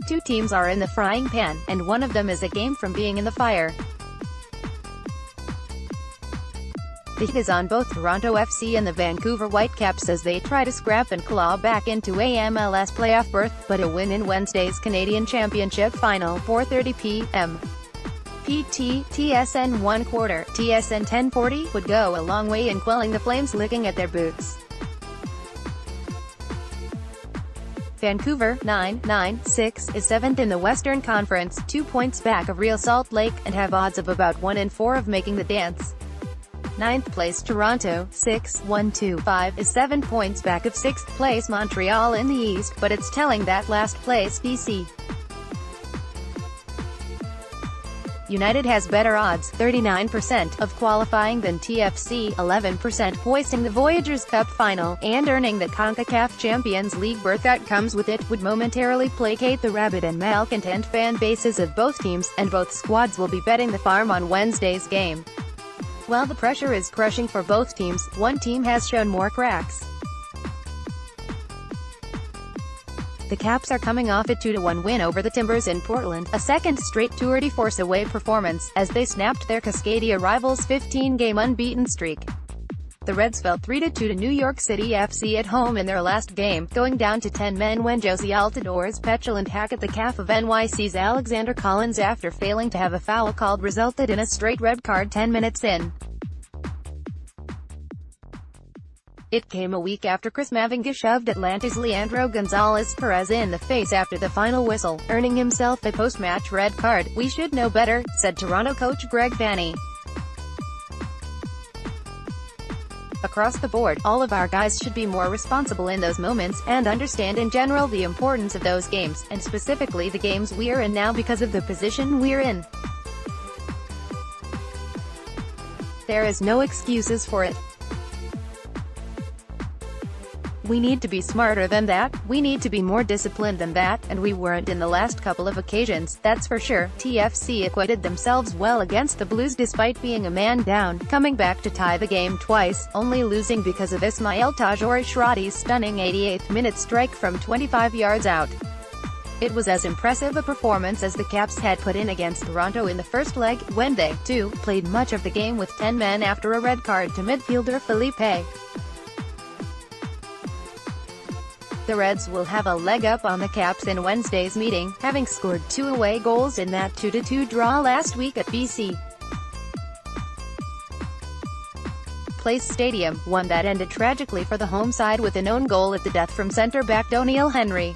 Two teams are in the frying pan, and one of them is a game from being in the fire. The heat is on both Toronto FC and the Vancouver Whitecaps as they try to scrap and claw back into a MLS playoff berth, but a win in Wednesday's Canadian Championship final, 4:30 p.m. PT, TSN 1/4, TSN 1040, would go a long way in quelling the Flames licking at their boots. Vancouver, 9-9-6, is 7th in the Western Conference, 2 points back of Real Salt Lake, and have odds of about 1 in 4 of making the dance. 9th place Toronto, 6-1-2-5, is 7 points back of 6th place Montreal in the East, but it's telling that last place BC United has better odds, 39% of qualifying than TFC, 11% hoisting the Voyageurs Cup final, and earning the CONCACAF Champions League berth that comes with it would momentarily placate the rabid and malcontent fan bases of both teams, and both squads will be betting the farm on Wednesday's game. While the pressure is crushing for both teams, one team has shown more cracks. The Caps are coming off a 2-1 win over the Timbers in Portland, a second straight Tour de Force away performance, as they snapped their Cascadia rivals' 15-game unbeaten streak. The Reds fell 3-2 to New York City FC at home in their last game, going down to 10 men when Josie Altidore's petulant hack at the calf of NYC's Alexander Collins after failing to have a foul called resulted in a straight red card 10 minutes in. It came a week after Chris Mavinga shoved Atlanta's Leandro Gonzalez Perez in the face after the final whistle, earning himself a post-match red card. "We should know better," said Toronto coach Greg Vanney. "Across the board, all of our guys should be more responsible in those moments, and understand in general the importance of those games, and specifically the games we're in now because of the position we're in. There is no excuses for it. We need to be smarter than that, we need to be more disciplined than that, and we weren't in the last couple of occasions, that's for sure." TFC acquitted themselves well against the Blues despite being a man down, coming back to tie the game twice, only losing because of Ismail Tajouri-Shradi's stunning 88th-minute strike from 25 yards out. It was as impressive a performance as the Caps had put in against Toronto in the first leg, when they, too, played much of the game with 10 men after a red card to midfielder Felipe. The Reds will have a leg up on the Caps in Wednesday's meeting, having scored 2 away goals in that 2-2 draw last week at BC Place Stadium, one that ended tragically for the home side with an own goal at the death from centre-back Doniel Henry.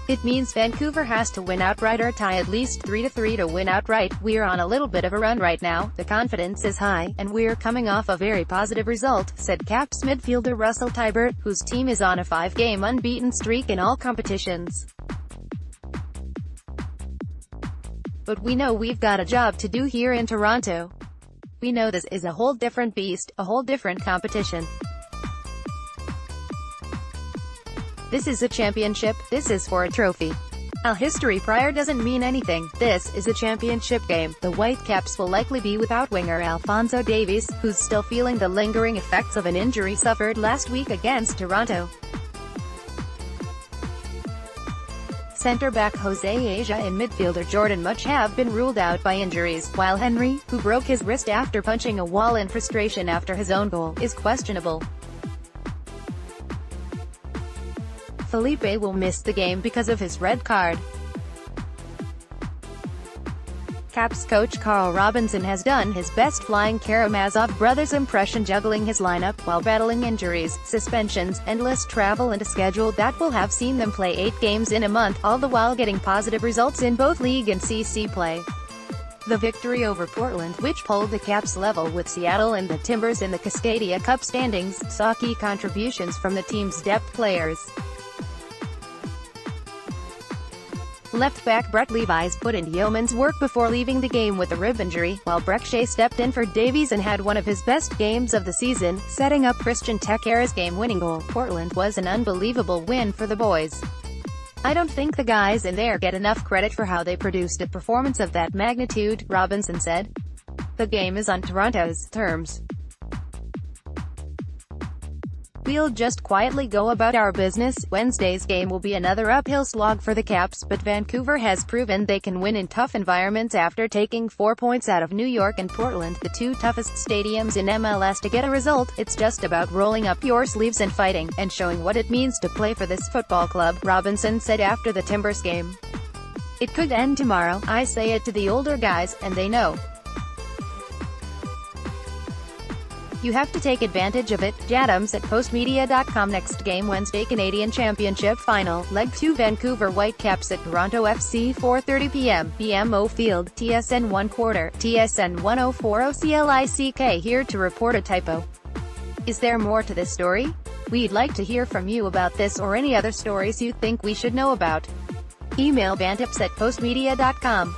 It means Vancouver has to win outright or tie at least 3-3 to win outright. "We're on a little bit of a run right now, the confidence is high, and we're coming off a very positive result," said Caps midfielder Russell Teibert, whose team is on a 5-game unbeaten streak in all competitions. "But we know we've got a job to do here in Toronto. We know this is a whole different beast, a whole different competition. This is a championship, this is for a trophy. Our history prior doesn't mean anything, this is a championship game." The Whitecaps will likely be without winger Alphonso Davies, who's still feeling the lingering effects of an injury suffered last week against Toronto. Centre-back Jose Asia and midfielder Jordan Much have been ruled out by injuries, while Henry, who broke his wrist after punching a wall in frustration after his own goal, is questionable. Felipe will miss the game because of his red card. Caps coach Carl Robinson has done his best flying Karamazov brothers impression juggling his lineup, while battling injuries, suspensions, endless travel and a schedule that will have seen them play 8 games in a month, all the while getting positive results in both league and CC play. The victory over Portland, which pulled the Caps level with Seattle and the Timbers in the Cascadia Cup standings, saw key contributions from the team's depth players. Left-back Brett Levis put in yeoman's work before leaving the game with a rib injury, while Brek Shea stepped in for Davies and had one of his best games of the season, setting up Christian Tekera's game-winning goal. Portland was an unbelievable win for the boys. "I don't think the guys in there get enough credit for how they produced a performance of that magnitude," Robinson said. "The game is on Toronto's terms. We'll just quietly go about our business. Wednesday's game will be another uphill slog for the Caps, but Vancouver has proven they can win in tough environments after taking 4 points out of New York and Portland, the two toughest stadiums in MLS to get a result. It's just about rolling up your sleeves and fighting, and showing what it means to play for this football club, Robinson said after the Timbers game. It could end tomorrow. I say it to the older guys, and they know. You have to take advantage of it. Jadams at postmedia.com. Next game Wednesday, Canadian Championship Final, Leg 2, Vancouver Whitecaps at Toronto FC, 4:30 p.m. BMO Field, TSN 1/4, TSN 1040 CLICK. Here to report a typo. Is there more to this story? We'd like to hear from you about this or any other stories you think we should know about. Email bantips@postmedia.com.